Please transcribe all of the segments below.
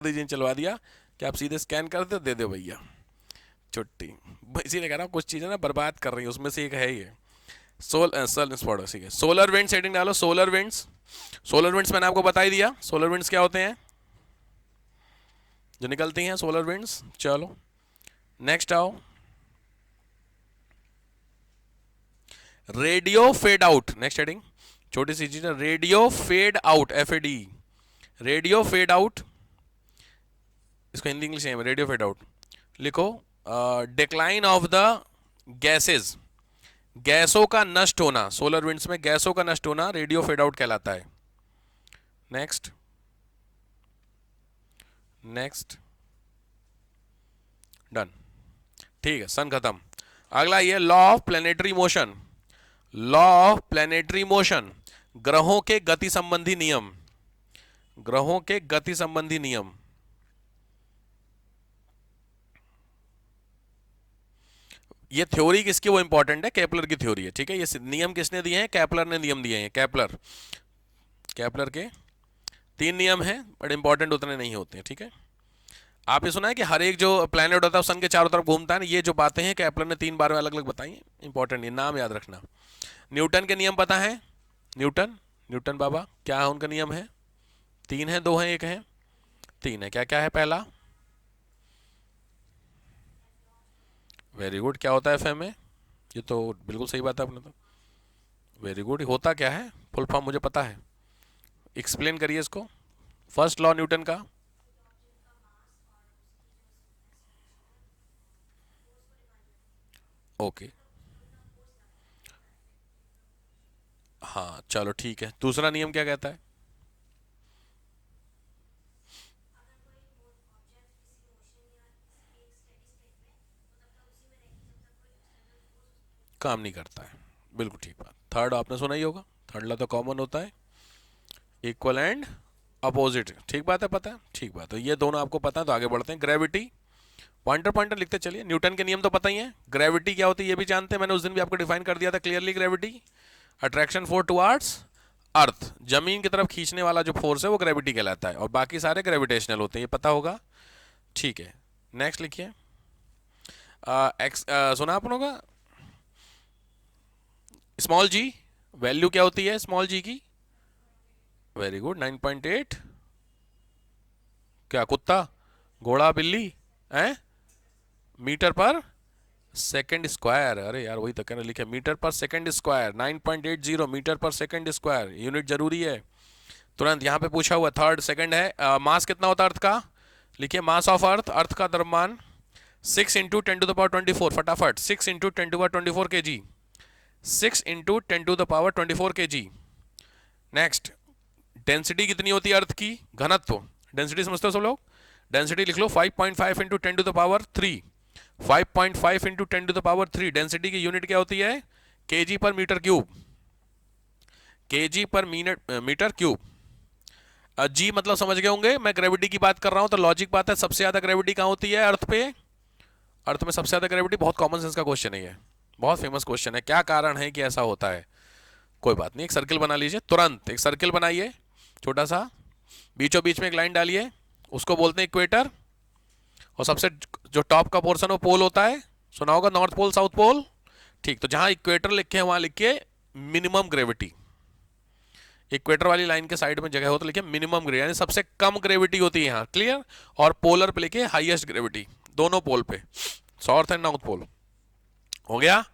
दीजिए, चलवा दिया कि आप सीधे स्कैन कर दे दो भैया छुट्टी। इसीलिए कह रहा हूँ कुछ चीज़ें ना बर्बाद कर रही है, उसमें से एक है ये सन स्पॉट। ठीक है, सोलर विंड सेटिंग डालो। सोलर विंड्स, सोलर विंड्स मैंने आपको बता ही दिया। सोलर विंड्स क्या होते हैं जो निकलती हैं सोलर विंड्स। चलो नेक्स्ट आओ, radio fade out. Next heading छोटी सी चीज है, radio fade out, FAD, radio fade out. इसको हिंदी इंग्लिश है, रेडियो फेड आउट लिखो। डिक्लाइन ऑफ द गैसेस, गैसों का नष्ट होना, सोलर विंड्स में गैसों का नष्ट होना रेडियो फेड आउट कहलाता है। नेक्स्ट नेक्स्ट, डन, ठीक है, सन खत्म। अगला ये law of planetary motion. Law of planetary motion, ग्रहों के गति संबंधी नियम, ग्रहों के गति संबंधी नियम। ये थ्योरी किसकी, वो इंपॉर्टेंट है, केपलर की थ्योरी है। ठीक है, ये नियम किसने दिए हैं, केपलर ने नियम दिए हैं। केपलर, केपलर के 3 नियम हैं, बट इंपॉर्टेंट उतने नहीं होते हैं। ठीक है, आपने सुना है कि हर एक जो प्लैनेट होता है सन के चारों तरफ घूमता है ना, ये जो बातें हैं केपलर ने 3 बार में अलग अलग बताई हैं। इंपॉर्टेंट, ये नाम याद रखना। न्यूटन के नियम पता है, न्यूटन, न्यूटन बाबा क्या है उनका नियम है? 3 है, 2 है, 1 है? 3 है। क्या क्या है? पहला, वेरी गुड, क्या होता है FM में? ये तो बिल्कुल सही बात है आपने तो, वेरी गुड। होता क्या है, फुल फॉर्म मुझे पता है, एक्सप्लेन करिए इसको। फर्स्ट लॉ न्यूटन का, ओके, हाँ चलो ठीक है। दूसरा नियम क्या कहता है? काम नहीं करता है, बिल्कुल ठीक बात। थर्ड आपने सुना ही होगा, थर्ड लॉ तो कॉमन होता है, इक्वल एंड अपोजिट। ठीक बात है, पता है, ठीक बात है। ये दोनों आपको पता है तो आगे बढ़ते हैं। ग्रेविटी, पॉइंटर पॉइंटर लिखते चलिए। न्यूटन के नियम तो पता ही है। ग्रेविटी क्या होती है ये भी जानते हैं, मैंने उस दिन भी आपको डिफाइन कर दिया था clearly. Gravity, attraction force towards अर्थ, जमीन की तरफ खींचने वाला जो फोर्स है वो ग्रेविटी कहलाता है, और बाकी सारे ग्रेविटेशनल होते हैं, ये पता होगा। ठीक है, नेक्स्ट लिखिए। सुना आप लोगों का स्मॉल जी, वैल्यू क्या होती है स्मॉल जी की? Very good, 9.8। क्या कुत्ता, घोड़ा, बिल्ली हैं? मीटर पर सेकंड स्क्वायर। अरे यार वही तो कहने लिखे, मीटर पर सेकंड स्क्वायर, 9.80 मीटर पर सेकंड स्क्वायर, यूनिट जरूरी है। तुरंत यहाँ पे पूछा हुआ, थर्ड सेकंड है। मास कितना होता है अर्थ का? लिखिए, मास ऑफ अर्थ, अर्थ का द्रव्यमान 6 इंटू 10⁻²4, फटाफट, 6 into 10⁻²4 kg, 6 into 10⁻²4 kg। Next, density कितनी होती है अर्थ की? घनत्व, डेंसिटी समझते हो सब लोग? डेंसिटी लिख लो 5.5 इंटू 10⁻3, 5.5 इंटू 10⁻3। डेंसिटी की यूनिट क्या होती है? केजी पर मीटर क्यूब, केजी पर मीटर क्यूब। जी मतलब समझ गए होंगे, मैं ग्रेविटी की बात कर रहा हूं तो लॉजिक बात है, सबसे ज्यादा ग्रेविटी कहां होती है अर्थ पे? अर्थ में सबसे ज्यादा ग्रेविटी, बहुत कॉमन सेंस का क्वेश्चन है ये, बहुत फेमस क्वेश्चन है। क्या कारण है कि ऐसा होता है? कोई बात नहीं, एक सर्किल बना लीजिए, तुरंत एक सर्किल बनाइए छोटा सा, बीचों बीच में एक लाइन डालिए, उसको बोलते हैं इक्वेटर, और सबसे जो टॉप का पोर्शन वो पोल होता है, सुना होगा नॉर्थ पोल साउथ पोल। ठीक, तो जहां इक्वेटर लिखे हैं वहां लिखिए मिनिमम ग्रेविटी, इक्वेटर वाली लाइन के साइड में जगह हो तो लिखिए मिनिमम ग्रेविटी, यानी सबसे कम ग्रेविटी होती है यहाँ, क्लियर। और पोलर पे लिखिए हाईएस्ट ग्रेविटी, दोनों पोल पे, साउथ एंड नॉर्थ पोल। हो गया।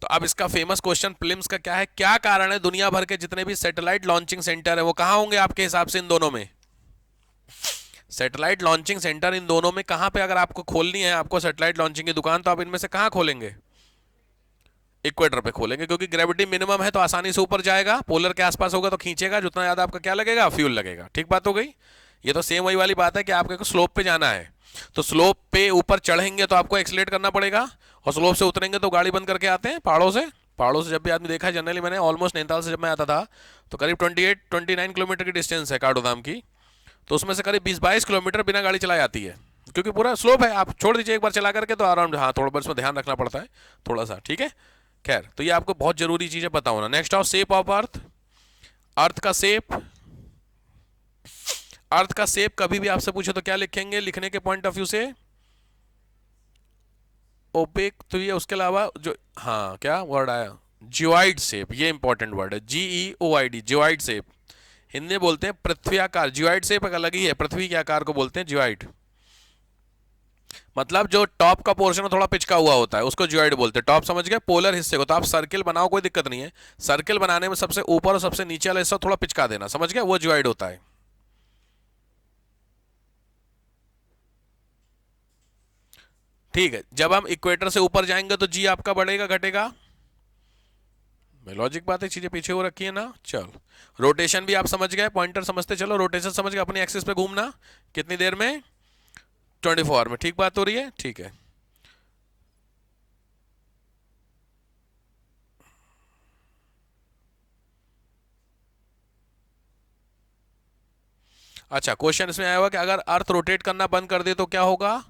तो अब इसका फेमस क्वेश्चन प्रीलिम्स का क्या है, क्या कारण है दुनिया भर के जितने भी सैटेलाइट लॉन्चिंग सेंटर है वो कहां होंगे आपके हिसाब से इन दोनों में? सैटेलाइट लॉन्चिंग सेंटर इन दोनों में कहां पे, अगर आपको खोलनी है आपको सैटेलाइट लॉन्चिंग की दुकान, तो आप इनमें से कहां खोलेंगे? इक्वेटर पे खोलेंगे, क्योंकि ग्रेविटी मिनिमम है तो आसानी से ऊपर जाएगा, पोलर के आसपास होगा तो खींचेगा, जितना ज्यादा आपका क्या लगेगा, फ्यूल लगेगा। ठीक बात हो गई। ये तो सेम वही वाली बात है कि आपको स्लोप पे जाना है, तो स्लोप पे ऊपर चढ़ेंगे तो आपको एक्सलेट करना पड़ेगा, और स्लोप से उतरेंगे तो गाड़ी बंद करके आते हैं पहाड़ों से। पहाड़ों से जब भी आदमी देखा है जनरली, मैंने ऑलमोस्ट नैनीताल से जब मैं आता था तो करीब 29 किलोमीटर की डिस्टेंस है काठगोदाम की, तो उसमें से करीब 20-22 किलोमीटर बिना गाड़ी चलाई आती है, क्योंकि पूरा स्लोप है। आप छोड़ दीजिए एक बार चला करके तो आराम, हाँ थोड़ा बस में ध्यान रखना पड़ता है थोड़ा सा, ठीक है। खैर, तो ये आपको बहुत जरूरी चीजें पता होना। नेक्स्ट आओ, शेप ऑफ अर्थ, अर्थ का शेप, अर्थ का शेप कभी भी आपसे पूछे तो क्या लिखेंगे लिखने के पॉइंट ऑफ व्यू से? ओपेक तो ये, उसके अलावा जो, हाँ क्या वर्ड आया? जियोइड शेप, ये इंपॉर्टेंट वर्ड है, GEOID, जियोइड शेप। हिंदी में बोलते हैं पृथ्वी आकार, जियोइड शेप एक अलग ही है, पृथ्वी के आकार को बोलते हैं जियोइड। मतलब जो टॉप का पोर्शन थोड़ा पिचका हुआ होता है उसको जियोइड बोलते हैं। टॉप समझ गए, पोलर हिस्से को। तो आप सर्किल बनाओ, कोई दिक्कत नहीं है, सर्किल बनाने में सबसे ऊपर और सबसे नीचे वाला हिस्सा थोड़ा पिचका देना, समझ गए, वो जियोइड होता है। ठीक है, जब हम इक्वेटर से ऊपर जाएंगे तो जी आपका बढ़ेगा घटेगा? लॉजिक बात है, चीजें पीछे हो रखी है ना। चल, रोटेशन भी आप समझ गए, पॉइंटर समझते चलो, रोटेशन समझ गए, अपनी एक्सिस पे घूमना कितनी देर में? 24 आवर में। ठीक बात हो रही है, ठीक है। अच्छा, क्वेश्चन इसमें आया हुआ कि अगर अर्थ रोटेट करना बंद कर दे तो क्या होगा?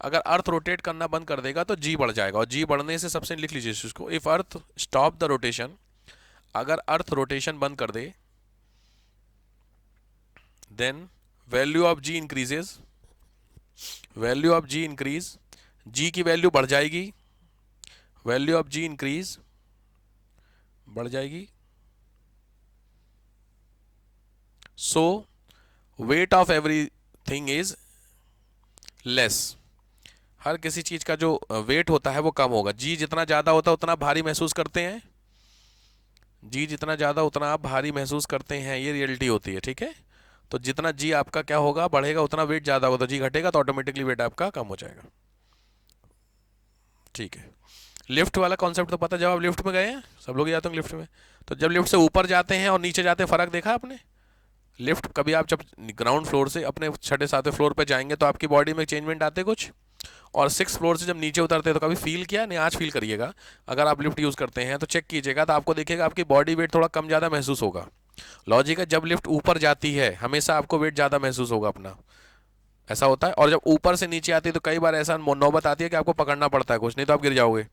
अगर अर्थ रोटेट करना बंद कर देगा तो जी बढ़ जाएगा, और जी बढ़ने से सबसे लिख लीजिए इसको, if earth stop the rotation, अगर अर्थ रोटेशन बंद कर दे then value of G increases, value of G increase, G की वैल्यू बढ़ जाएगी, वैल्यू ऑफ जी इंक्रीज बढ़ जाएगी। So weight of everything is less, हर किसी चीज का जो वेट होता है वो कम होगा। जी जितना ज्यादा होता है उतना भारी महसूस करते हैं, जी जितना ज्यादा उतना आप भारी महसूस करते हैं, ये रियलिटी होती है, ठीक है। तो जितना जी आपका क्या होगा, बढ़ेगा, उतना वेट ज्यादा होगा, तो जी घटेगा तो ऑटोमेटिकली वेट आपका कम हो जाएगा, ठीक है। लिफ्ट वाला कॉन्सेप्ट तो पता, जब आप लिफ्ट में गए हैं, सब लोग जाते हैं लिफ्ट में, तो जब लिफ्ट से ऊपर जाते हैं और नीचे जाते हैं, फर्क देखा आपने? लिफ्ट कभी आप जब ग्राउंड फ्लोर से अपने 6ठे 7वें फ्लोर पे जाएंगे तो आपकी बॉडी में चेंजमेंट आते कुछ, और 6 फ्लोर से जब नीचे उतरते हैं तो कभी फील किया नहीं? आज फील करिएगा, अगर आप लिफ्ट यूज़ करते हैं तो चेक कीजिएगा, तो आपको देखिएगा आपकी बॉडी वेट थोड़ा कम ज़्यादा महसूस होगा। लॉजिक है, जब लिफ्ट ऊपर जाती है हमेशा आपको वेट ज़्यादा महसूस होगा अपना, ऐसा होता है। और जब ऊपर से नीचे आती है तो कई बार ऐसा नौबत आती है कि आपको पकड़ना पड़ता है कुछ, नहीं तो आप गिर जाओगे।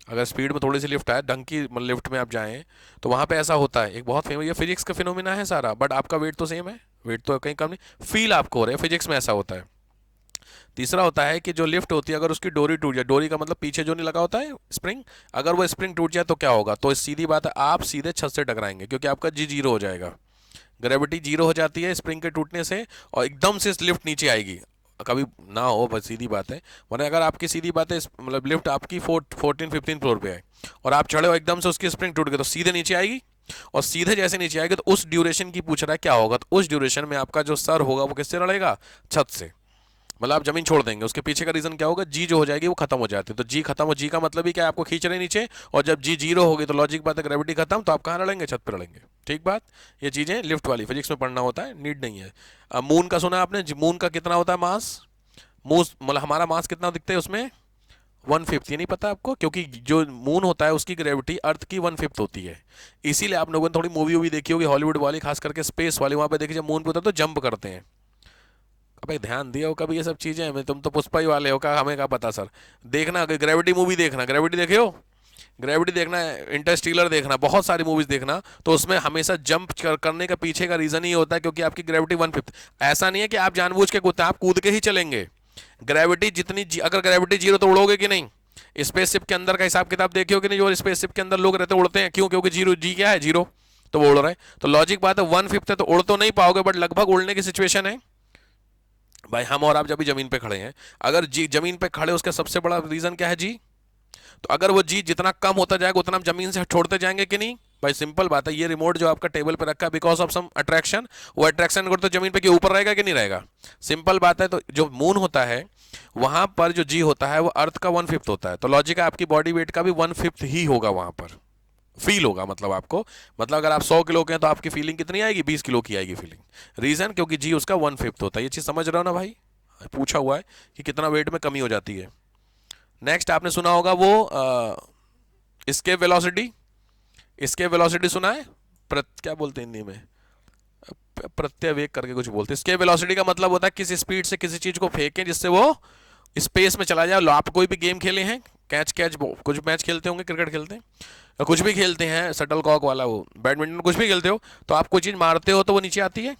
अगर स्पीड में थोड़ी सी लिफ्ट आए, ढंग की लिफ्ट में आप जाएं तो वहाँ पे ऐसा होता है, एक बहुत फेमस, ये फिजिक्स का फिनोमिना है सारा, बट आपका वेट तो सेम है, वेट तो कहीं कम नहीं, फील आपको हो रहा है, फिजिक्स में ऐसा होता है। तीसरा होता है कि जो लिफ्ट होती है अगर उसकी डोरी टूट जाए, डोरी का मतलब पीछे जो नहीं लगा होता है स्प्रिंग, अगर वो स्प्रिंग टूट जाए तो क्या होगा? तो सीधी बात है, आप सीधे छत से टकराएंगे, क्योंकि आपका जी जीरो हो जाएगा, ग्रेविटी जीरो हो जाती है स्प्रिंग के टूटने से, और एकदम से लिफ्ट नीचे आएगी। कभी ना हो, बस सीधी बात है, वरना अगर आपकी सीधी बात है, मतलब लिफ्ट आपकी 14-15 फ्लोर पे है और आप चढ़े हो, एकदम से उसकी स्प्रिंग टूट गई तो सीधे नीचे आएगी, और सीधे जैसे नीचे आएगी तो उस ड्यूरेशन की पूछ रहा है क्या होगा, तो उस ड्यूरेशन में आपका जो सर होगा वो किससे लड़ेगा? छत से। मतलब आप जमीन छोड़ देंगे, उसके पीछे का रीजन क्या होगा? जी जो हो जाएगी वो खत्म हो जाती है, तो जी खत्म हो, जी का मतलब ही क्या है? आपको खींच रहे नीचे, और जब जी जीरो होगी तो लॉजिक बात है ग्रेविटी खत्म, तो आप कहाँ लड़ेंगे? छत पर लड़ेंगे, ठीक बात। ये चीजें लिफ्ट वाली फिजिक्स में पढ़ना होता है, नीड नहीं है। मून का सुना आपने? मून का कितना होता है मास? मूस मतलब हमारा मास कितना दिखता है उसमें? 1/5। ये नहीं पता आपको? क्योंकि जो मून होता है उसकी ग्रेविटी अर्थ की 1/5 होती है, इसीलिए आप लोगों ने थोड़ी मूवी वूवी देखी होगी हॉलीवुड वाली, खास करके स्पेस वाली, वहां पे देखिए जब मून पे उतर तो जंप करते हैं। भाई ध्यान दिया हो कभी ये सब चीजें? मैं, तुम तो पुष्पा ही वाले हो, क्या हमें क्या पता सर। देखना ग्रेविटी मूवी, देखना ग्रेविटी, देखे हो ग्रेविटी? देखना, इंटरस्टेलर देखना, बहुत सारी मूवीज देखना, तो उसमें हमेशा जंप करने का पीछे का रीजन ही होता है क्योंकि आपकी ग्रेविटी 1/5। ऐसा नहीं है कि आप जानबूझ के कूदते, आप कूद के ही चलेंगे। ग्रेविटी जितनी अगर ग्रेविटी जीरो तो उड़ोगे कि नहीं? स्पेसशिप के अंदर का हिसाब किताब देखियो कि नहीं, जो स्पेसशिप के अंदर लोग रहते उड़ते हैं, क्यों? क्योंकि जीरो, जी क्या है? जीरो, तो वो उड़ रहे हैं। तो लॉजिक बात है 1/5 है तो उड़ तो नहीं पाओगे, बट लगभग उड़ने की सिचुएशन है। भाई हम और आप जब भी जमीन पे खड़े हैं, अगर जी जमीन पे खड़े, उसका सबसे बड़ा रीजन क्या है? जी। तो अगर वो जी जितना कम होता जाएगा उतना हम जमीन से छोड़ते जाएंगे कि नहीं? भाई सिंपल बात है, ये रिमोट जो आपका टेबल पे रखा है बिकॉज ऑफ सम अट्रैक्शन, वो अट्रैक्शन अगर तो जमीन पे के ऊपर रहेगा कि नहीं रहेगा? सिंपल बात है। तो जो मून होता है वहां पर जो जी होता है वो अर्थ का 1/5 होता है, तो लॉजिक है आपकी बॉडी वेट का भी 1/5 ही होगा, वहां पर फील होगा, मतलब आपको, मतलब अगर आप 100 किलो के हैं तो आपकी फीलिंग कितनी आएगी? 20 किलो की आएगी फीलिंग। रीजन क्योंकि जी उसका 1/5 होता है। ये चीज समझ रहे हो ना भाई? पूछा हुआ है कि कितना वेट में कमी हो जाती है। नेक्स्ट आपने सुना होगा वो स्केप वेलोसिटी, स्केप वेलोसिटी सुना है? क्या बोलते हैं हिंदी में? प्रत्यवेग करके कुछ बोलते हैं। स्केप वेलोसिटी का मतलब होता है किस स्पीड से किसी चीज को फेंकें जिससे वो स्पेस में चला जाए। आप कोई भी गेम खेले हैं, कैच कैच कुछ मैच खेलते होंगे, क्रिकेट खेलते हैं या कुछ भी खेलते हैं, शटल कॉक वाला, वो बैडमिंटन, कुछ भी खेलते हो, तो आप कोई चीज मारते हो तो वो नीचे आती है,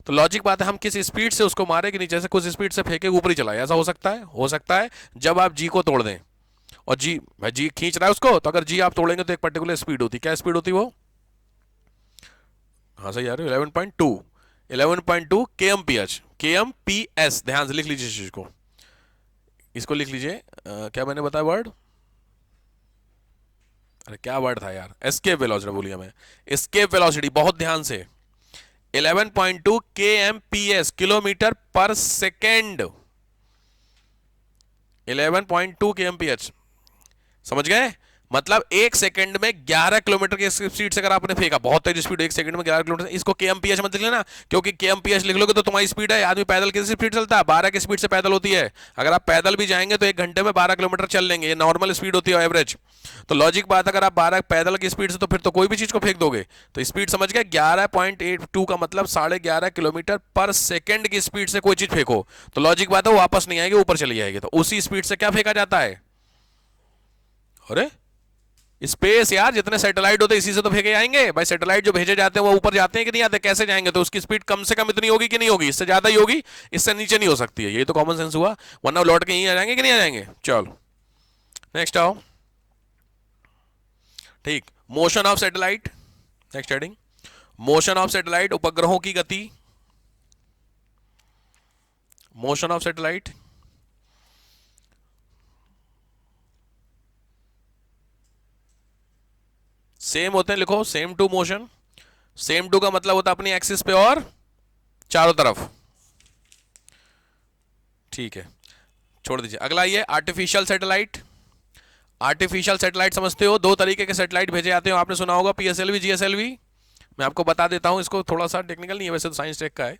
तो लॉजिक बात है, हम किस स्पीड से उसको मारे कि नीचे से कुछ स्पीड से फेंके ऊपर ही चला जाए, ऐसा हो सकता है जब आप जी को तोड़ दें, और जी खींच रहा है उसको, तो अगर जी आप तोड़ेंगे तो एक पर्टिकुलर स्पीड होती, क्या स्पीड होती वो? हाँ सही आ रही है, 11.2 kmph, ध्यान से लिख लीजिए इस चीज को, इसको लिख लीजिए। क्या मैंने बताया वर्ड? अरे क्या वर्ड था यार, एस्केप वेलोसिटी बोलिए मैं, एस्केप वेलोसिटी, बहुत ध्यान से, 11.2 kmph, किलोमीटर पर सेकेंड, 11.2 kmph, समझ गए? मतलब एक सेकंड में 11 किलोमीटर की स्पीड से अगर आपने फेंका, बहुत तेज स्पीड, एक सेकंड में 11 किलोमीटर, इसको केएमपीएच मत लिख लेना, क्योंकि केएमपीएच लिख लोगे तो तुम्हारी स्पीड है, आदमी पैदल कितनी स्पीड चलता है? 12 की स्पीड से पैदल होती है। अगर आप पैदल भी जाएंगे तो एक घंटे में 12 किलोमीटर चल लेंगे, ये नॉर्मल स्पीड होती है, एवरेज। तो लॉजिक बात, अगर आप 12 पैदल की स्पीड से, तो फिर तो कोई भी चीज को फेंक दोगे। तो स्पीड समझ गए, 11.82 का मतलब 11.5 किलोमीटर पर सेकेंड की स्पीड से कोई चीज फेंको तो लॉजिक बात है वो वापस नहीं आएगी, ऊपर चली जाएगी। तो उसी स्पीड से क्या फेंका जाता है? अरे स्पेस यार, जितने सैटेलाइट होते हैं इसी से तो फेंके आएंगे भाई। सैटेलाइट जो भेजे जाते हैं वो ऊपर जाते हैं कि नहीं आते? कैसे जाएंगे? तो उसकी स्पीड कम से कम इतनी होगी कि नहीं होगी? इससे ज्यादा ही होगी, इससे नीचे नहीं हो सकती है। ये तो कॉमन सेंस हुआ, वरना लौट के यहीं आ जाएंगे कि नहीं आ जाएंगे। चलो नेक्स्ट आओ। ठीक, motion of satellite, next heading, motion of satellite, उपग्रहों की गति, मोशन ऑफ सैटेलाइट। सेम होते हैं, लिखो same to motion. Same to का मतलब होता है अपनी एक्सिस पे और चारों तरफ। ठीक है, छोड़ दीजिए। अगला ये आर्टिफिशियल सैटेलाइट। आर्टिफिशियल सैटेलाइट समझते हो? दो तरीके के सैटेलाइट भेजे जाते हो, आपने सुना होगा, पीएसएलवी, जीएसएलवी। मैं आपको बता देता हूं, इसको थोड़ा सा टेक्निकल नहीं है वैसे तो, साइंस टेक का है।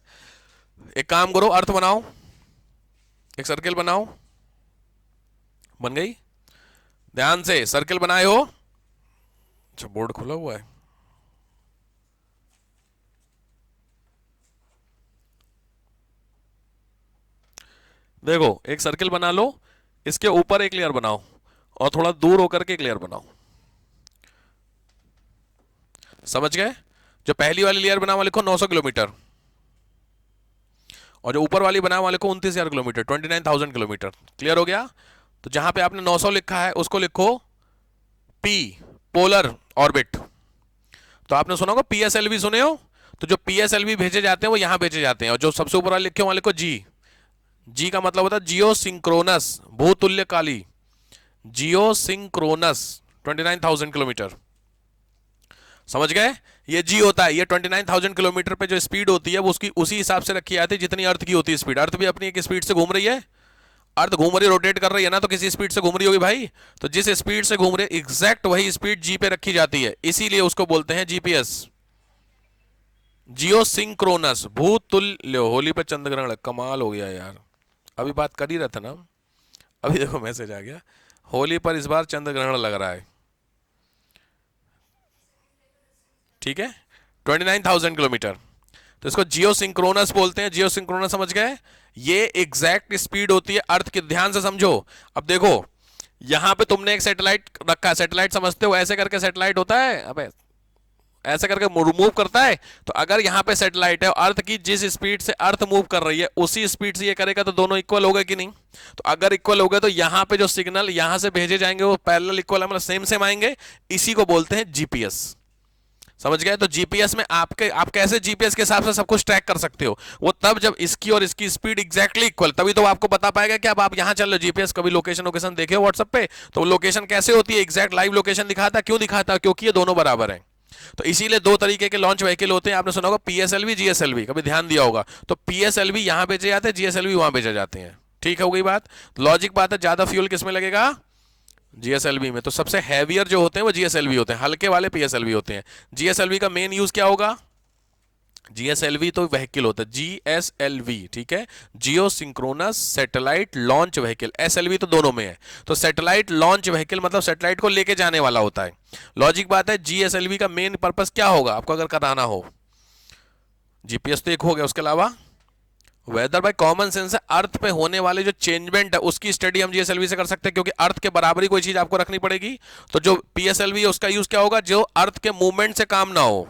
एक काम करो, अर्थ बनाओ, एक सर्किल बनाओ, बन गई? ध्यान से, सर्किल बनाए हो? अच्छा, बोर्ड खुला हुआ है। देखो, एक सर्किल बना लो, इसके ऊपर एक लेयर बनाओ और थोड़ा दूर होकर के एक लेयर बनाओ। समझ गए? जो पहली वाली लेयर बना, वहां लिखो 900 किलोमीटर, और जो ऊपर वाली बना, वहां लिखो 29,000 किलोमीटर, 29,000 किलोमीटर। क्लियर हो गया? तो जहां पे आपने 900 लिखा है उसको लिखो पी, पोलर ऑर्बिट। तो आपने सुना होगा पीएसएलवी, सुने हो? तो जो पीएसएलवी भेजे जाते हैं वो यहां भेजे जाते हैं, और जो सबसे ऊपर वाले लिखे वहां लिखो जी। जी का मतलब होता है जियो सिंक्रोनस, भूतुल्यकाली, जियो सिंक्रोनस, 29,000 किलोमीटर। समझ गए? ये जी होता है, ये 29,000 किलोमीटर पे जो स्पीड होती है वो उसकी उसी हिसाब से रखी जाती है जितनी अर्थ की होती है स्पीड। अर्थ भी अपनी एक स्पीड से घूम रही है, अर्थ घूम रही, रोटेट कर रही है ना, तो किसी स्पीड से घूम रही होगी भाई। तो जिस स्पीड से घूम रही है एग्जैक्ट वही स्पीड जी पे रखी जाती है, इसीलिए उसको बोलते हैं जीपीएस, जियो सिंक्रोनस, भूतुल्य। होली पे चंद्र ग्रहण, कमाल हो गया यार, अभी बात कर ही रहा था ना, अभी देखो मैसेज आ गया, होली पर इस बार चंद्र ग्रहण लग रहा है। ठीक है, 29,000 किलोमीटर, तो इसको जियो सिंक्रोनस बोलते हैं। जियो सिंक्रोनस, समझ गए? ये एग्जैक्ट स्पीड होती है अर्थ की। ध्यान से समझो। अब देखो, यहां पे तुमने एक सैटेलाइट रखा, सैटेलाइट समझते हो ऐसे करके सैटेलाइट होता है, अबे ऐसे करके मूव करता है। तो अगर यहां पे सैटेलाइट है, अर्थ की जिस स्पीड से अर्थ मूव कर रही है उसी स्पीड से ये करेगा, तो दोनों इक्वल हो गए कि नहीं? तो अगर इक्वल हो गए तो यहां पे जो सिग्नल यहां से भेजे जाएंगे वो पैरेलल इक्वल, मतलब सेम सेम आएंगे। इसी को बोलते हैं जीपीएस। समझ गए? तो जीपीएस में आप कैसे जीपीएस के हिसाब से सब कुछ ट्रैक कर सकते हो? वो तब जब इसकी और इसकी स्पीड एग्जैक्टली इक्वल, तभी तो आपको बता पाएगा कि अब आप यहां चल रहे हो। जीपीएस कभी लोकेशन देखे हो व्हाट्सएप पे? तो लोकेशन कैसे होती है? एग्जैक्ट लाइव लोकेशन दिखाता। क्यों दिखाता? क्योंकि ये दोनों बराबर है। तो इसीलिए दो तरीके के लॉन्च व्हीकल होते हैं, आपने सुना होगा पीएसएलवी, जीएसएलवी, कभी ध्यान दिया होगा। तो पीएसएलवी यहां भेजे जाते हैं, जीएसएलवी वहां भेजे जाते हैं। ठीक हो गई बात? लॉजिक बात है, ज्यादा फ्यूल किसमें लगेगा? जीएसएलवी में। तो सबसे हैवियर जो होते हैं वो जीएसएलवी होते हैं, हल्के वाले पीएसएलवी होते हैं। जीएसएलवी का मेन यूज क्या होगा? जीएसएलवी तो व्हीकल होता है, जीएसएलवी, ठीक है, geosynchronous satellite launch vehicle. SLV तो दोनों में है। तो सैटेलाइट लॉन्च व्हीकल मतलब सैटेलाइट को लेके जाने वाला होता है। लॉजिक बात है, जीएसएलवी का मेन पर्पस क्या होगा आपको अगर कराना हो? जीपीएस तो एक हो गया, उसके अलावा वेदर बाय कॉमन सेंस है, अर्थ पे होने वाले जो चेंजमेंट है उसकी स्टडी हम जीएसएलवी से कर सकते हैं, क्योंकि अर्थ के बराबरी कोई चीज आपको रखनी पड़ेगी। तो जो पीएसएलवी है उसका यूज क्या होगा? जो अर्थ के मूवमेंट से काम ना हो,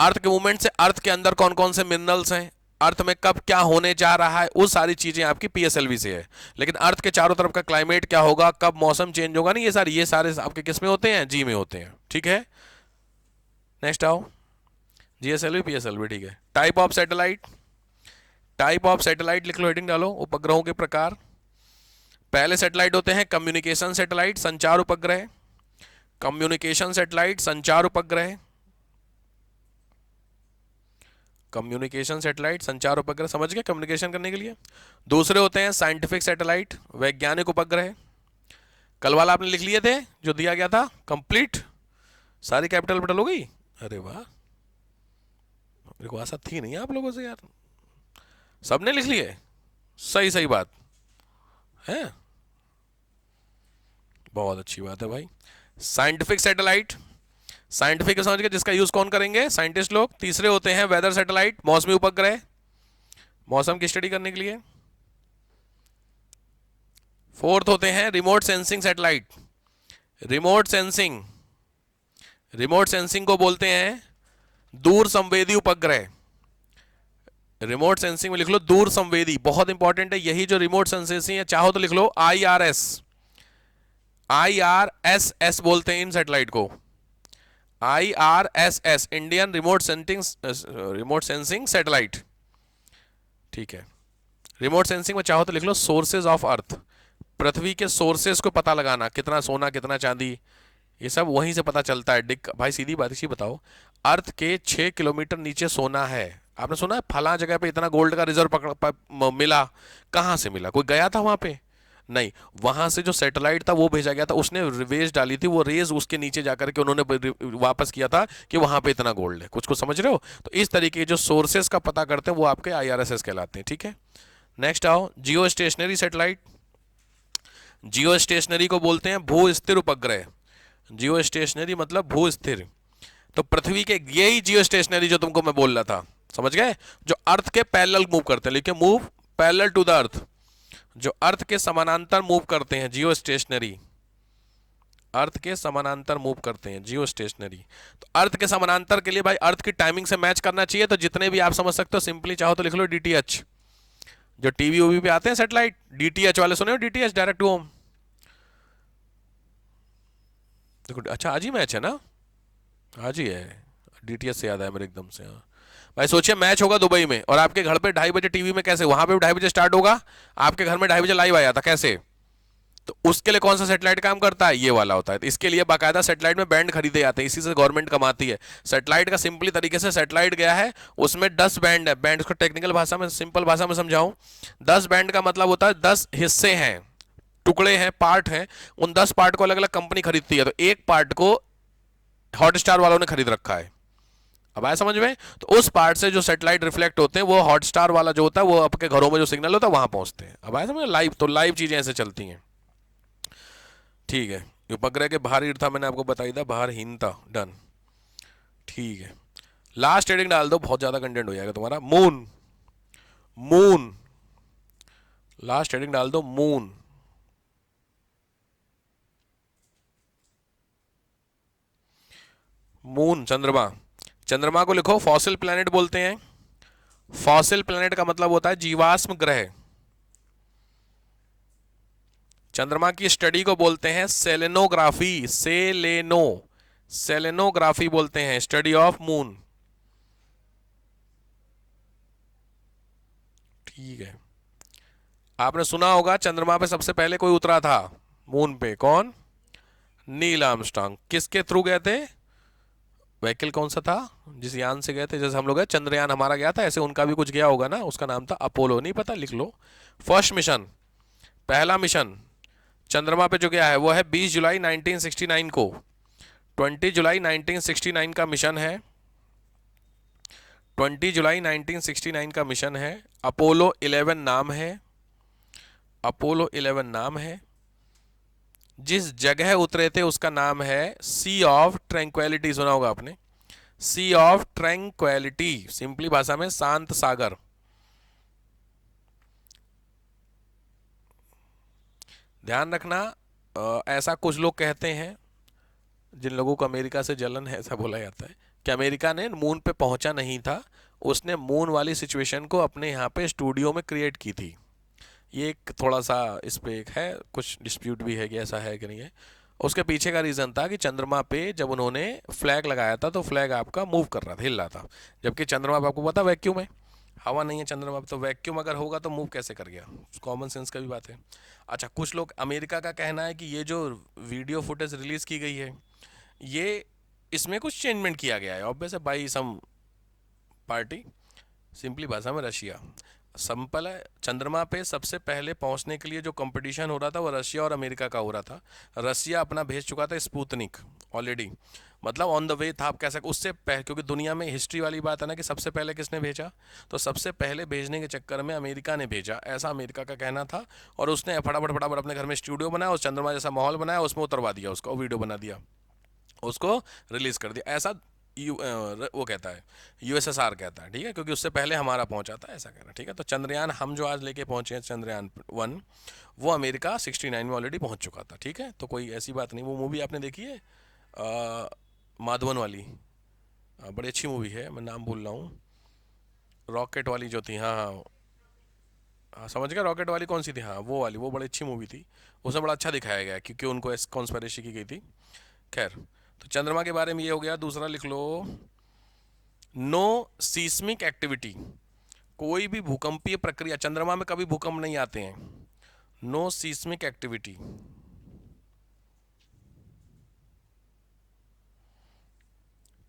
अर्थ के मूवमेंट से अर्थ के अंदर कौन कौन से मिनरल्स हैं, अर्थ में कब क्या होने जा रहा है, वो सारी चीजें आपकी पीएसएलवी से है। लेकिन अर्थ के चारों तरफ का क्लाइमेट क्या होगा, कब मौसम चेंज होगा, नहीं ये सारे आपके किस में होते हैं, जी में होते हैं। ठीक है, नेक्स्ट आओ, जीएसएलवी पीएसएलवी। ठीक है, type of satellite, type of satellite लिख लो, हेडिंग डालो, उपग्रहों के प्रकार। पहले सैटेलाइट होते हैं कम्युनिकेशन सैटेलाइट, संचार उपग्रह, कम्युनिकेशन सैटेलाइट, संचार उपग्रह, कम्युनिकेशन सैटेलाइट, संचार उपग्रह, समझ गए, कम्युनिकेशन करने के लिए। दूसरे होते हैं साइंटिफिक सैटेलाइट, वैज्ञानिक उपग्रह। कल वाला आपने लिख लिए थे जो दिया गया था, कंप्लीट, सारी कैपिटल लेटर हो गई। अरे वाह, मेरे को आशा थी नहीं आप लोगों से यार, सबने लिख लिए, सही सही बात है, बहुत अच्छी बात है भाई। साइंटिफिक सैटेलाइट, साइंटिफिक समझ के जिसका यूज कौन करेंगे, साइंटिस्ट लोग। तीसरे होते हैं वेदर सैटेलाइट, मौसमी उपग्रह, मौसम की स्टडी करने के लिए। फोर्थ होते हैं remote sensing satellite, remote sensing, remote sensing को बोलते हैं दूर संवेदी उपग्रह। रिमोट सेंसिंग में लिख लो दूर संवेदी, बहुत इंपॉर्टेंट है यही जो रिमोट सेंसिंग है, चाहो तो लिख लो IRS, IRSS बोलते हैं इन सैटेलाइट को, IRSS, Indian remote sensing satellite. ठीक है, रिमोट सेंसिंग में चाहो तो लिख लो सोर्सेज ऑफ अर्थ, पृथ्वी के सोर्सेज को पता लगाना, कितना सोना कितना चांदी, ये सब वहीं से पता चलता है। भाई सीधी बात इसी बताओ, अर्थ के 6 किलोमीटर नीचे सोना है, आपने सुना है फला जगह पे इतना गोल्ड का रिजर्व मिला, कहां से मिला, कोई गया था वहां पे, नहीं, वहां से जो सैटेलाइट था वो भेजा गया था, उसने रेज डाली थी, वो रेज उसके नीचे जाकर के उन्होंने वापस किया था कि वहां पे इतना गोल्ड है, कुछ को समझ रहे हो। तो इस तरीके के जो सोर्सेस का पता करते हैं वो आपके IRSS कहलाते हैं। ठीक है, नेक्स्ट आओ, जियो स्टेशनरी सैटेलाइट, जियो स्टेशनरी को बोलते हैं भू स्थिर उपग्रह, जियो स्टेशनरी मतलब भू स्थिर। तो पृथ्वी के यही जियो स्टेशनरी जो तुमको मैं बोल रहा था, समझ गए, जो अर्थ के पैरेलल मूव करते हैं, लेकिन move parallel to the earth, जो अर्थ के समानांतर मूव करते हैं, जियो स्टेशनरी, अर्थ के समानांतर मूव करते हैं, जियो स्टेशनरी। तो अर्थ के समानांतर के लिए भाई अर्थ की टाइमिंग से मैच करना चाहिए, तो जितने भी आप समझ सकते हो, सिंपली चाहो तो लिख लो DTH, जो टीवी ओवी पे आते हैं सैटेलाइट, DTH वाले सुने हो, DTH डायरेक्ट टू होम। देखो अच्छा आज ही मैच है ना, आज ही है, DTH से याद आया मेरे एकदम से। हाँ भाई, सोचिए मैच होगा दुबई में और आपके घर पे 2:30 बजे टीवी में, कैसे वहां पे 2:30 बजे स्टार्ट होगा, आपके घर में 2:30 बजे लाइव आया था, कैसे, तो उसके लिए कौन सा सैटेलाइट काम करता है, ये वाला होता है। तो इसके लिए बाकायदा सैटेलाइट में बैंड खरीदे जाते हैं, इसी से गवर्नमेंट कमाती है। सैटेलाइट का सिंपली तरीके से सैटेलाइट गया है, उसमें 10 बैंड है, बैंड को टेक्निकल भाषा में, सिंपल भाषा में समझाऊं, 10 बैंड का मतलब होता है 10 हिस्से हैं, टुकड़े हैं, पार्ट हैं, उन 10 पार्ट को अलग अलग कंपनी खरीदती है। तो एक पार्ट को हॉटस्टार वालों ने खरीद रखा है, अब आया समझ में। तो उस पार्ट से जो सैटेलाइट रिफ्लेक्ट होते हैं वो हॉटस्टार वाला जो होता है वो आपके घरों में जो सिग्नल होता है वहां पहुंचते हैं। अब आया समझ, लाइव, तो लाइव चीजें ऐसे चलती हैं। ठीक है, उपग्रह के बाहर था मैंने आपको बताई था, बाहरहीनता, डन। ठीक है, लास्ट हेडिंग डाल दो, बहुत ज्यादा कंटेंट हो जाएगा तुम्हारा। मून, मून, लास्ट हेडिंग डाल दो, मून। मून चंद्रमा, चंद्रमा को लिखो फॉसिल प्लैनेट बोलते हैं। फॉसिल प्लैनेट का मतलब होता है जीवाश्म ग्रह। चंद्रमा की स्टडी को बोलते हैं सेलेनोग्राफी, सेलेनोग्राफी बोलते हैं, स्टडी ऑफ मून। ठीक है, आपने सुना होगा चंद्रमा पे सबसे पहले कोई उतरा था मून पे, कौन, नील आर्मस्ट्रांग। किसके थ्रू गए थे, व्हीकल कौन सा था जिस यान से गए थे, जैसे हम लोग गए चंद्रयान हमारा गया था, ऐसे उनका भी कुछ गया होगा ना, उसका नाम था अपोलो, नहीं पता, लिख लो। फर्स्ट मिशन, पहला मिशन चंद्रमा पे जो गया है वो है 20 जुलाई 1969 को, 20 जुलाई 1969 का मिशन है, 20 जुलाई 1969 का मिशन है। अपोलो 11 नाम है, अपोलो 11 नाम है। जिस जगह उतरे थे उसका नाम है सी ऑफ ट्रैंक्विलिटी, सुना होगा आपने, सी ऑफ ट्रैंक्विलिटी, सिंपली भाषा में शांत सागर। ध्यान रखना, ऐसा कुछ लोग कहते हैं, जिन लोगों को अमेरिका से जलन है, ऐसा बोला जाता है कि अमेरिका ने मून पे पहुंचा नहीं था, उसने मून वाली सिचुएशन को अपने यहाँ पे स्टूडियो में क्रिएट की थी। ये एक थोड़ा सा इस पे एक है, कुछ डिस्प्यूट भी है कि ऐसा है कि नहीं है। उसके पीछे का रीज़न था कि चंद्रमा पे जब उन्होंने फ्लैग लगाया था तो फ्लैग आपका मूव कर रहा था, हिल रहा था, जबकि चंद्रमा पे आपको पता वैक्यूम है, हवा नहीं है चंद्रमा पे, तो वैक्यूम अगर होगा तो मूव कैसे कर गया, कॉमन सेंस का भी बात है। अच्छा, कुछ लोग अमेरिका का कहना है कि ये जो वीडियो फुटेज रिलीज़ की गई है ये इसमें कुछ चेंजमेंट किया गया है ऑब्वियस है बाई सम पार्टी, सिंपली भाषा में रशिया। सिंपल है, चंद्रमा पे सबसे पहले पहुंचने के लिए जो कंपटीशन हो रहा था वो रशिया और अमेरिका का हो रहा था। रशिया अपना भेज चुका था स्पुतनिक ऑलरेडी, मतलब ऑन द वे था आप कह सकते, उससे पहले, क्योंकि दुनिया में हिस्ट्री वाली बात है ना कि सबसे पहले किसने भेजा, तो सबसे पहले भेजने के चक्कर में अमेरिका ने भेजा, ऐसा अमेरिका का कहना था। और उसने फटाफट फटाफट अपने घर में स्टूडियो बनाया, उस चंद्रमा जैसा माहौल बनाया, उसमें उतरवा दिया, उसको वीडियो बना दिया, उसको रिलीज कर दिया, ऐसा वो कहता है, यूएसएसआर कहता है, ठीक है, क्योंकि उससे पहले हमारा पहुंचा था, ऐसा कहना, ठीक है। तो चंद्रयान हम जो आज लेके पहुंचे हैं चंद्रयान 1, वो अमेरिका 69 में ऑलरेडी पहुंच चुका था, ठीक है। तो कोई ऐसी बात नहीं। वो मूवी आपने देखी है माधवन वाली, बड़ी अच्छी मूवी है, मैं नाम भूल रहा हूँ, रॉकेट वाली जो थी, हाँ हाँ हाँ, समझ गया, रॉकेट वाली कौन सी थी, हाँ वो वाली, वो बड़ी अच्छी मूवी थी, उसमें बड़ा अच्छा दिखाया गया क्योंकि उनको कॉन्स्पिरेसी की गई थी। खैर, तो चंद्रमा के बारे में ये हो गया। दूसरा लिख लो, नो सीस्मिक एक्टिविटी, कोई भी भूकंपीय प्रक्रिया, चंद्रमा में कभी भूकंप नहीं आते हैं, नो सीस्मिक एक्टिविटी।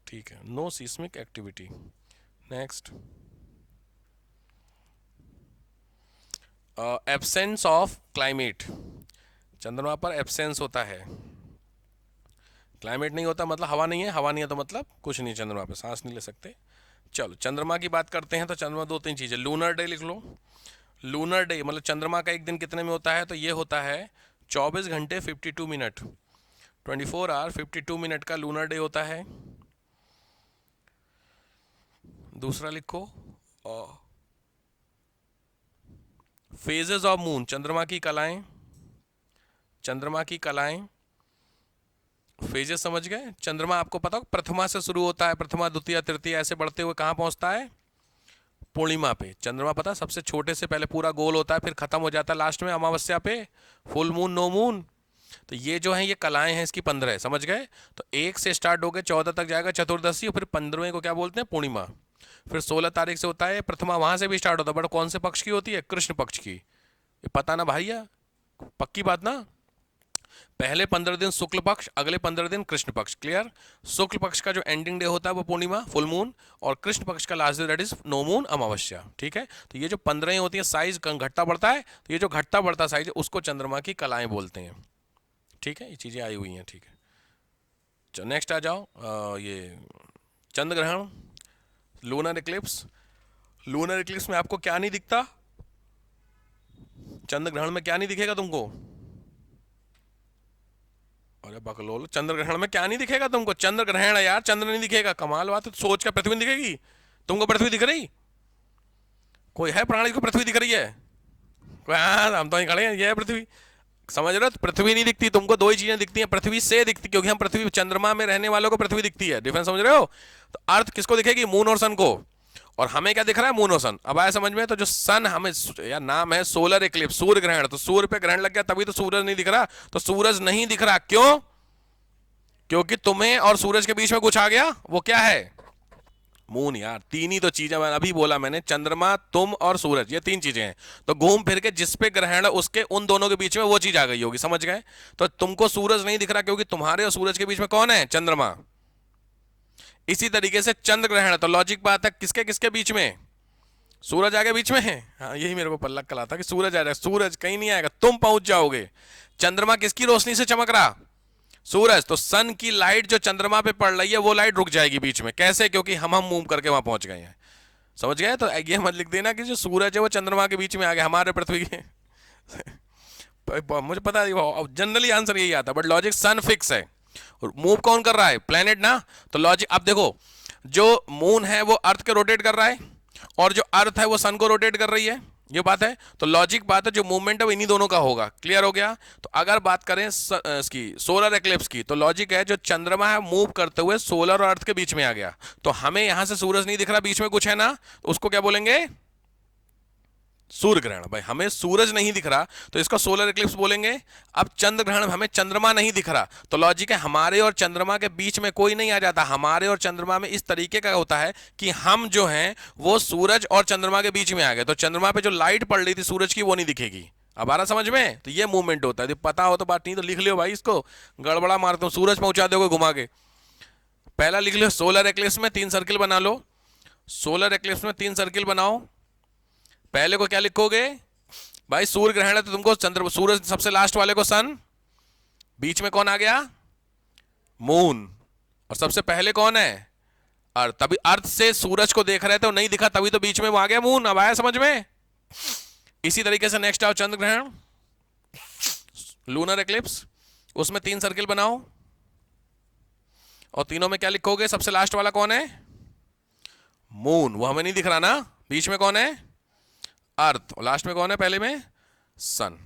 ठीक है, no seismic activity. Next, absence of climate, चंद्रमा पर एब्सेंस होता है, क्लाइमेट नहीं होता मतलब हवा नहीं है, हवा नहीं है तो मतलब कुछ नहीं, चंद्रमा पे सांस नहीं ले सकते। चलो चंद्रमा की बात करते हैं, तो चंद्रमा दो तीन चीज़ें, लूनर डे लिख लो, लूनर डे मतलब चंद्रमा का एक दिन कितने में होता है, तो ये होता है 24 घंटे 52 मिनट, 24 आवर 52 मिनट का लूनर डे होता है। दूसरा लिखो, फेजेस ऑफ मून, चंद्रमा की कलाएं, चंद्रमा की कलाएं, फेजेस समझ गए। चंद्रमा आपको पता हो प्रथमा से शुरू होता है, प्रथमा द्वितीय तृतीय ऐसे बढ़ते हुए कहाँ पहुंचता है, पूर्णिमा पे। चंद्रमा पता सबसे छोटे से पहले पूरा गोल होता है, फिर खत्म हो जाता है लास्ट में अमावस्या पे, फुल मून नो मून। तो ये जो है ये कलाएं हैं इसकी 15 है, समझ गए। तो 1 से स्टार्ट होकर 14 तक जाएगा चतुर्दशी, और फिर 15वें को क्या बोलते हैं, पूर्णिमा। फिर 16 तारीख से होता है प्रथमा, वहां से भी स्टार्ट होता है, बट कौन से पक्ष की होती है, कृष्ण पक्ष की, ये पता ना भैया, पक्की बात ना। पहले 15 दिन शुक्ल पक्ष, अगले 15 दिन कृष्ण पक्ष, क्लियर। शुक्ल पक्ष का जो एंडिंग डे होता है वो पूर्णिमा फुल मून, और कृष्ण पक्ष का last day that is no moon अमावस्या, ठीक है। तो ये जो 15 होती है साइज घटता बढ़ता है, तो ये जो घटता बढ़ता साइज है उसको चंद्रमा की कलाएं बोलते हैं, ठीक है। ये चीजें आई हुई हैं, ठीक है। नेक्स्ट आ जाओ, ये चंद्र ग्रहण, लूनर इक्लिप्स। लूनर इक्लिप्स में आपको क्या नहीं दिखता, चंद्र ग्रहण में क्या नहीं दिखेगा तुमको, अरे बकलोल, चंद्र ग्रहण में क्या नहीं दिखेगा तुमको, चंद्र ग्रहण है यार, चंद्र नहीं दिखेगा, कमाल बात है, सोच का पृथ्वी दिखेगी तुमको, पृथ्वी दिख रही, कोई है प्राणी को पृथ्वी दिख रही है, कोई, हाँ हम तो ही खड़े हैं, ये है पृथ्वी, समझ रहे हो। तो पृथ्वी नहीं दिखती तुमको, दो ही चीजें दिखती हैं, पृथ्वी से दिखती, क्योंकि हम पृथ्वी, चंद्रमा में रहने वालों को पृथ्वी दिखती है, डिफरेंस समझ रहे हो। तो अर्थ किसको दिखेगी, मून और सन को, और हमें क्या दिख रहा है, मून और सन। अब आया समझ में। तो जो सन हमें, यार नाम है सोलर इक्लिप्स, सूर्य ग्रहण, तो सूर्य पे ग्रहण लग गया तभी तो सूरज नहीं दिख रहा, तो सूरज नहीं दिख रहा क्यों, क्योंकि तुम्हें और सूरज के बीच में कुछ आ गया, वो क्या है, मून। यार तीन ही तो चीजें मैं अभी बोला मैंने, चंद्रमा, तुम और सूरज, ये तीन चीजें हैं। तो घूम फिर के जिस पे ग्रहण है उसके उन दोनों के बीच में वो चीज आ गई होगी, समझ गए। तो तुमको सूरज नहीं दिख रहा क्योंकि तुम्हारे और सूरज के बीच में कौन है, चंद्रमा। इसी तरीके से चंद्र ग्रहण, तो लॉजिक बात है किसके किसके बीच में, सूरज आगे बीच में है, हाँ यही मेरे को पल्लक कला था कि सूरज आ जाएगा, सूरज कहीं नहीं आएगा, तुम पहुंच जाओगे। चंद्रमा किसकी रोशनी से चमक रहा, सूरज। तो सन की लाइट जो चंद्रमा पे पड़ रही है वो लाइट रुक जाएगी बीच में, कैसे, क्योंकि हम मूव करके वहां पहुंच गए हैं, समझ गए। तो ये मत लिख देना कि जो सूरज है वो चंद्रमा के बीच में आ गया हमारे पृथ्वी के मुझे पता है जनरली आंसर यही आता है, बट लॉजिक सन फिक्स है, मूव कौन कर रहा है, प्लेनेट ना। तो लॉजिक अब देखो, जो मून है वो अर्थ के रोटेट कर रहा है, और जो अर्थ है वो सन को रोटेट कर रही है, ये बात है। तो लॉजिक बात है, जो मूवमेंट है वो इन्हीं दोनों का होगा। क्लियर हो गया। तो अगर बात करें इसकी सोलर एक्लिप्स की, तो लॉजिक है जो चंद्रमा है मूव करते हुए सोलर और अर्थ के बीच में आ गया, तो हमें यहां से सूरज नहीं दिख रहा, बीच में कुछ है ना, तो उसको क्या बोलेंगे? सूर्य ग्रहण। भाई हमें सूरज नहीं दिख रहा तो इसका सोलर इक्लिप्स बोलेंगे। अब चंद्र ग्रहण, हमें चंद्रमा नहीं दिख रहा, तो लॉजिक है हमारे और चंद्रमा के बीच में कोई नहीं आ जाता। हमारे और चंद्रमा में इस तरीके का होता है कि हम जो हैं वो सूरज और चंद्रमा के बीच में आ गए, तो चंद्रमा पे जो लाइट पड़ रही थी सूरज की वो नहीं दिखेगी। अब आ रहा समझ में? तो ये मूवमेंट होता है। पता हो तो बात, नहीं तो लिख लियो भाई, इसको गड़बड़ा मारता हूँ, सूरज पहुंचा दोगे घुमा के। पहला लिख लियो, सोलर एक्लिप्स में 3 सर्किल बना लो। सोलर एक्लिप्स में 3 सर्किल बनाओ। पहले को क्या लिखोगे? भाई सूर्य ग्रहण है तो तुमको चंद्र, सूरज सबसे लास्ट वाले को सन, बीच में कौन आ गया? मून, और सबसे पहले कौन है? अर्थ। तभी अर्थ से सूरज को देख रहे थे, नहीं दिखा, तभी तो बीच में वो आ गया मून। अब आया समझ में? इसी तरीके से नेक्स्ट आओ, चंद्र ग्रहण, लूनर एक्लिप्स, उसमें 3 सर्किल बनाओ और तीनों में क्या लिखोगे? सबसे लास्ट वाला कौन है? मून, वो हमें नहीं दिख रहा ना। बीच में कौन है? अर्थ, और लास्ट में कौन है? पहले में सन।